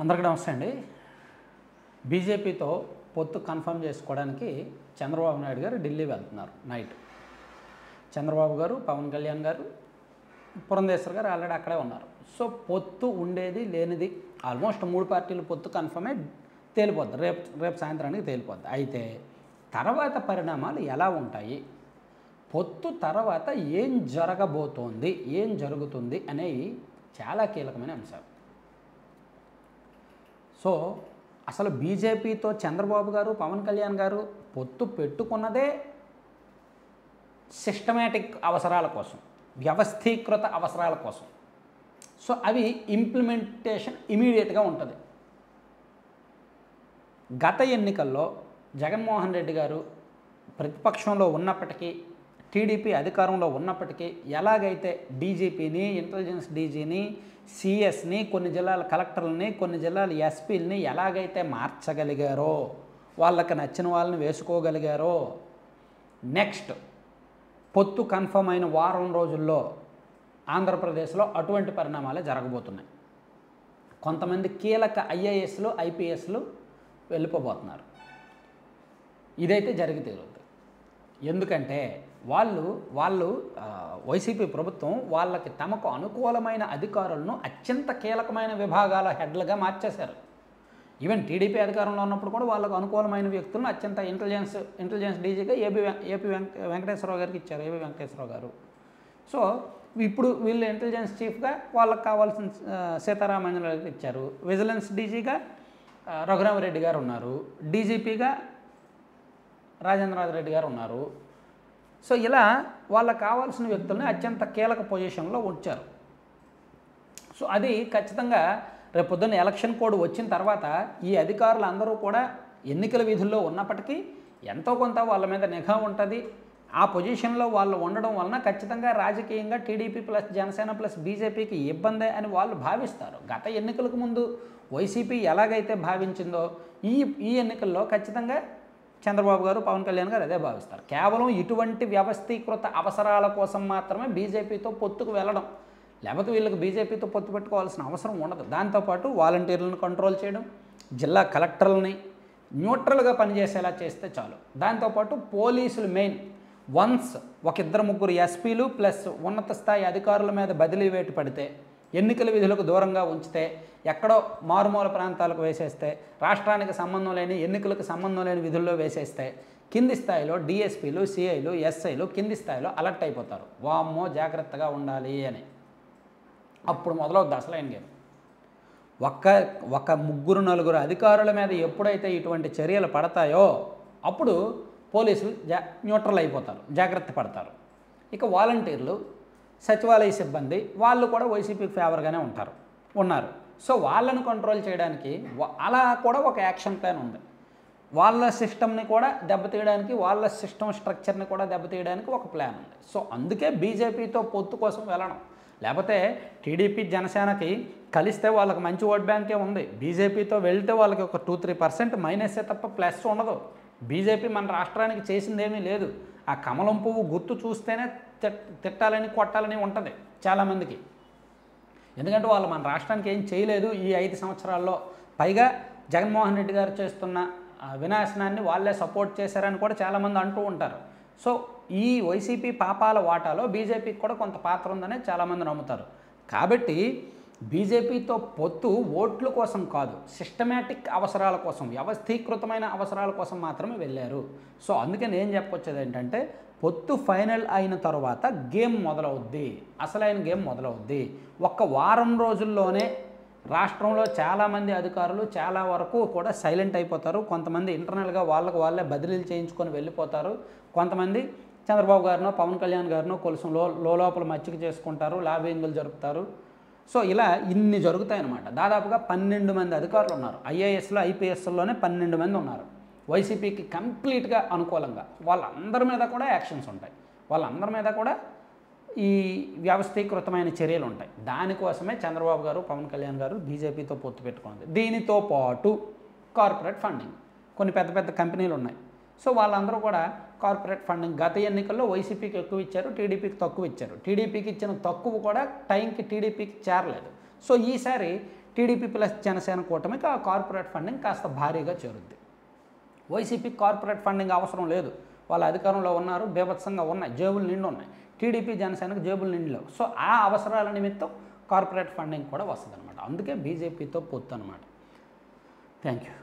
అందరికీ నమస్తే అండి. బీజేపీతో పొత్తు కన్ఫర్మ్ చేసుకోవడానికి చంద్రబాబు నాయుడు గారు ఢిల్లీ వెళ్తున్నారు నైట్. చంద్రబాబు గారు, పవన్ కళ్యాణ్ గారు, పురంధేశ్వర్ గారు ఆల్రెడీ అక్కడే ఉన్నారు. సో పొత్తు ఉండేది లేనిది ఆల్మోస్ట్ 3 పార్టీలు పొత్తు కన్ఫర్మే తేలిపోద్ది. రేపు సాయంత్రానికి తేలిపోద్ది. అయితే తర్వాత పరిణామాలు ఎలా ఉంటాయి, పొత్తు తర్వాత ఏం జరగబోతోంది, ఏం జరుగుతుంది అనేవి చాలా కీలకమైన అంశాలు. సో అసలు బీజేపీతో చంద్రబాబు గారు, పవన్ కళ్యాణ్ గారు పొత్తు పెట్టుకున్నదే సిస్టమేటిక్ అవసరాల కోసం, వ్యవస్థీకృత అవసరాల కోసం. సో అవి ఇంప్లిమెంటేషన్ ఇమీడియట్గా ఉంటుంది. గత ఎన్నికల్లో జగన్మోహన్ రెడ్డి గారు ప్రతిపక్షంలో ఉన్నప్పటికీ, టీడీపీ అధికారంలో ఉన్నప్పటికీ ఎలాగైతే డీజీపీని, ఇంటెలిజెన్స్ డీజీని, సిఎస్ని, కొన్ని జిల్లాల కలెక్టర్లని, కొన్ని జిల్లాల ఎస్పీలని ఎలాగైతే మార్చగలిగారో, వాళ్ళకి నచ్చిన వాళ్ళని వేసుకోగలిగారో, నెక్స్ట్ పొత్తు కన్ఫర్మ్ అయిన వారం రోజుల్లో ఆంధ్రప్రదేశ్లో అటువంటి పరిణామాలే జరగబోతున్నాయి. కొంతమంది కీలక ఐఏఎస్లు, ఐపీఎస్లు వెళ్ళిపోబోతున్నారు. ఇదైతే జరిగి తీరుతుంది. ఎందుకంటే వాళ్ళు వైసీపీ ప్రభుత్వం వాళ్ళకి తమకు అనుకూలమైన అధికారులను అత్యంత కీలకమైన విభాగాల హెడ్లుగా మార్చేశారు. ఈవెన్ టీడీపీ అధికారంలో ఉన్నప్పుడు కూడా వాళ్ళకు అనుకూలమైన వ్యక్తులను అత్యంత ఇంటెలిజెన్స్ డీజీగా ఏపీ వెంకటేశ్వరరావు గారికి ఇచ్చారు, ఏపీ వెంకటేశ్వరరావు గారు. సో ఇప్పుడు వీళ్ళు ఇంటెలిజెన్స్ చీఫ్గా వాళ్ళకి కావాల్సిన సీతారామన్ గారికి ఇచ్చారు. విజిలెన్స్ డీజీగా రఘురామరెడ్డి గారు ఉన్నారు, డీజీపీగా రాజేంద్రనాథ్ రెడ్డి గారు ఉన్నారు. సో ఇలా వాళ్ళకి కావాల్సిన వ్యక్తుల్ని అత్యంత కీలక పొజిషన్లో ఉంచారు. సో అది ఖచ్చితంగా రేపు పొద్దున్న ఎలక్షన్ కోడ్ వచ్చిన తర్వాత ఈ అధికారులు అందరూ కూడా ఎన్నికల విధుల్లో ఉన్నప్పటికీ ఎంతో కొంత వాళ్ళ మీద నిఘా ఉంటుంది. ఆ పొజిషన్లో వాళ్ళు ఉండడం వలన ఖచ్చితంగా రాజకీయంగా టీడీపీ ప్లస్ జనసేన ప్లస్ బీజేపీకి ఇబ్బందే అని వాళ్ళు భావిస్తారు. గత ఎన్నికలకు ముందు వైసీపీ ఎలాగైతే భావించిందో ఈ ఎన్నికల్లో ఖచ్చితంగా చంద్రబాబు గారు, పవన్ కళ్యాణ్ గారు అదే భావిస్తారు. కేవలం ఇటువంటి వ్యవస్థీకృత అవసరాల కోసం మాత్రమే బీజేపీతో పొత్తుకు వెళ్ళడం, లేకపోతే వీళ్ళకి బీజేపీతో పొత్తు పెట్టుకోవాల్సిన అవసరం ఉండదు. దాంతోపాటు వాలంటీర్లను కంట్రోల్ చేయడం, జిల్లా కలెక్టర్లని న్యూట్రల్గా పనిచేసేలా చేస్తే చాలు. దాంతోపాటు పోలీసులు మెయిన్ వన్స్ ఒక 2-3 ఎస్పీలు ప్లస్ ఉన్నత స్థాయి అధికారుల మీద బదిలీ వేటు పడితే, ఎన్నికల విధులకు దూరంగా ఉంచితే, ఎక్కడో మారుమూల ప్రాంతాలకు వేసేస్తే, రాష్ట్రానికి సంబంధం లేని, ఎన్నికలకు సంబంధం లేని విధుల్లో వేసేస్తే కింది స్థాయిలో డిఎస్పీలు, సిఐలు, ఎస్ఐలు కింది స్థాయిలో అలర్ట్ అయిపోతారు. వామ్మో జాగ్రత్తగా ఉండాలి అని. అప్పుడు మొదలవుద్ది అసలైన గేమ్. ఒక 3-4 అధికారుల మీద ఎప్పుడైతే ఇటువంటి చర్యలు పడతాయో అప్పుడు పోలీసులు న్యూట్రల్ అయిపోతారు, జాగ్రత్త పడతారు. ఇక వాలంటీర్లు, సచివాలయ సిబ్బంది వాళ్ళు కూడా వైసీపీకి ఫేవర్గానే ఉన్నారు. సో వాళ్ళను కంట్రోల్ చేయడానికి అలా కూడా ఒక యాక్షన్ ప్లాన్ ఉంది. వాళ్ళ సిస్టమ్ని కూడా దెబ్బతీయడానికి, వాళ్ళ సిస్టమ్ స్ట్రక్చర్ని కూడా దెబ్బతీయడానికి ఒక ప్లాన్ ఉంది. సో అందుకే బీజేపీతో పొత్తు కోసం వెళ్ళడం. లేకపోతే టీడీపీ జనసేనకి కలిస్తే వాళ్ళకి మంచి ఓట్ బ్యాంకే ఉంది. బీజేపీతో వెళ్తే వాళ్ళకి ఒక 2-3% మైనసే తప్ప ప్లస్ ఉండదు. బీజేపీ మన రాష్ట్రానికి చేసిందేమీ లేదు. ఆ కమలం పువ్వు గుర్తు చూస్తేనే తిట్టాలని, కొట్టాలని ఉంటుంది చాలామందికి. ఎందుకంటే వాళ్ళు మన రాష్ట్రానికి ఏం చేయలేదు ఈ 5 సంవత్సరాల్లో. పైగా జగన్మోహన్ రెడ్డి గారు చేస్తున్న వినాశనాన్ని వాళ్ళే సపోర్ట్ చేశారని కూడా చాలామంది అంటూ ఉంటారు. సో ఈ వైసీపీ పాపాల వాటాలో బీజేపీకి కూడా కొంత పాత్ర ఉందని చాలామంది నమ్ముతారు. కాబట్టి బీజేపీతో పొత్తు ఓట్ల కోసం కాదు, సిస్టమేటిక్ అవసరాల కోసం, వ్యవస్థీకృతమైన అవసరాల కోసం మాత్రమే వెళ్ళారు. సో అందుకే నేను చెప్పొచ్చేది ఏంటంటే, పొత్తు ఫైనల్ అయిన తర్వాత గేమ్ మొదలవుద్ది, అసలైన గేమ్ మొదలవుద్ది. ఒక్క వారం రోజుల్లోనే రాష్ట్రంలో చాలామంది అధికారులు చాలా వరకు కూడా సైలెంట్ అయిపోతారు. కొంతమంది ఇంటర్నల్గా వాళ్ళే బదిలీలు చేయించుకొని వెళ్ళిపోతారు. కొంతమంది చంద్రబాబు గారినో, పవన్ కళ్యాణ్ గారినో కొంచెం లోపల మచ్చిక చేసుకుంటారు, లాబింగ్లు జరుపుతారు. సో ఇలా ఇన్ని జరుగుతాయన్నమాట. దాదాపుగా 12 మంది అధికారులు ఉన్నారు. ఐఏఎస్లో, ఐపీఎస్లోనే 12 మంది ఉన్నారు వైసీపీకి కంప్లీట్గా అనుకూలంగా. వాళ్ళందరి మీద కూడా యాక్షన్స్ ఉంటాయి, వాళ్ళందరి మీద కూడా ఈ వ్యవస్థీకృతమైన చర్యలు ఉంటాయి. దానికోసమే చంద్రబాబు గారు, పవన్ కళ్యాణ్ గారు బీజేపీతో పొత్తు పెట్టుకున్నది. దీనితో పాటు కార్పొరేట్ ఫండింగ్, కొన్ని పెద్ద పెద్ద కంపెనీలు ఉన్నాయి. సో వాళ్ళందరూ కూడా కార్పొరేట్ ఫండింగ్ గత ఎన్నికల్లో వైసీపీకి ఎక్కువ ఇచ్చారు, టీడీపీకి తక్కువ ఇచ్చారు. టీడీపీకి ఇచ్చిన తక్కువ కూడా టైంకి టీడీపీకి చేరలేదు. సో ఈసారి టీడీపీ ప్లస్ జనసేన కూటమికి ఆ కార్పొరేట్ ఫండింగ్ కాస్త భారీగా చేరుద్ది. వైసీపీకి కార్పొరేట్ ఫండింగ్ అవసరం లేదు, వాళ్ళ అధికారంలో ఉన్నారు, బీభత్సంగా ఉన్నాయి, జేబులు నిండి ఉన్నాయి. టీడీపీ జనసేనకు జేబులు నిండిలేవు. సో ఆ అవసరాల నిమిత్తం కార్పొరేట్ ఫండింగ్ కూడా వస్తుంది అనమాట. అందుకే బీజేపీతో పొత్తు అనమాట. Thank you.